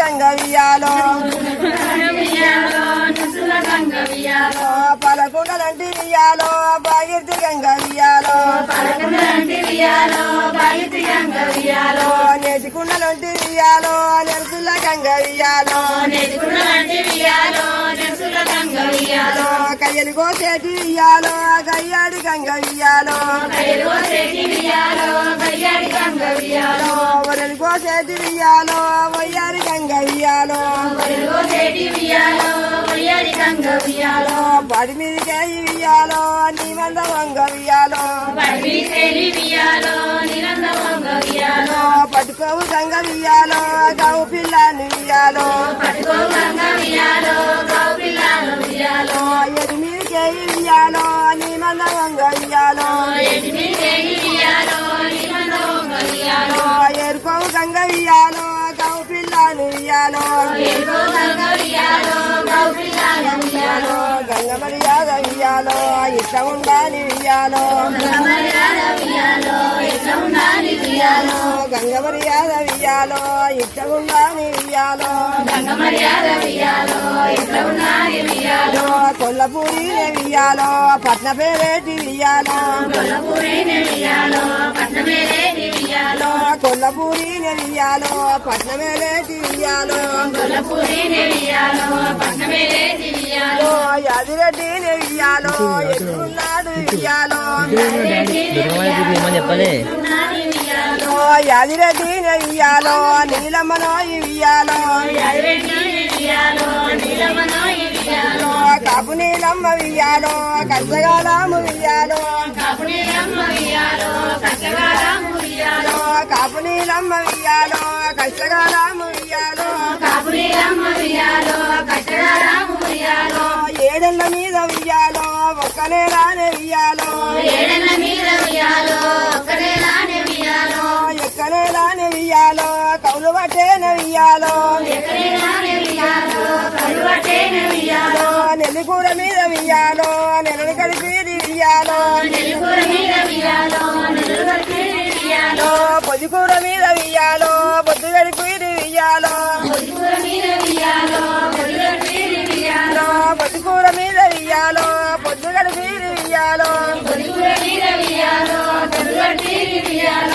గంగవియాలో పలకుండలంటి వియాలో భాగీర్తి గంగవియాలో నేతికుండలంటి వియాలో నెరుసుల గంగవియాలో కయ్యలు కోసేటి వియాలో గయ్యాడి గంగవియాలో వరలు కోసేటి వియాలో వయ్యారి గంగవియాలో పడి మీదికే వియాలో నీ మంద వంగవియాలో పట్టుకోవు గంగ వియాలో గవు పిల్లని వియాలో ఎది మీదికే వియాలో నీ మంద వంగ వియాలో ఎరుకోవు గంగ వియాలో గవు పిల్లని వియాలో గంగ మర్యాద వియాలో ఇట్లా ఉండాలి వియాలో గంగ మర్యాద వియాలో ఇట్లా ఉండాలి వియాలో కొల్లపూరి వియాలో పట్న పేరేటి వియాలో కొల్లపూరి వియాలో పట్న మేలేటి వియాలో యాదిరెడ్డి వియాలో ఎదురున్నాడు వియాలో యాదిరెడ్డి వియాలో నీలమ్మనో వియాలో కాపు నీలమ్మ వియాలో కష్టగాలము వియాలో కాపు నీలమ్మ వియాలో కష్టగాలము వియాలో ఏడెళ్ళ మీద వియాలో ఒక్కనే రానే వియాలో ఎక్కనే రానే వియాలో కౌలు పట్టేన వియాలో నెల్లికూర మీద వియాలో నెలని కడిపేది వియాలో పొద్దుకూర మీద వియాలో పొద్దు గడిపేది వియాలో పొద్దుకూర మీద వియాలో పొద్దు గడిపేది వియాలో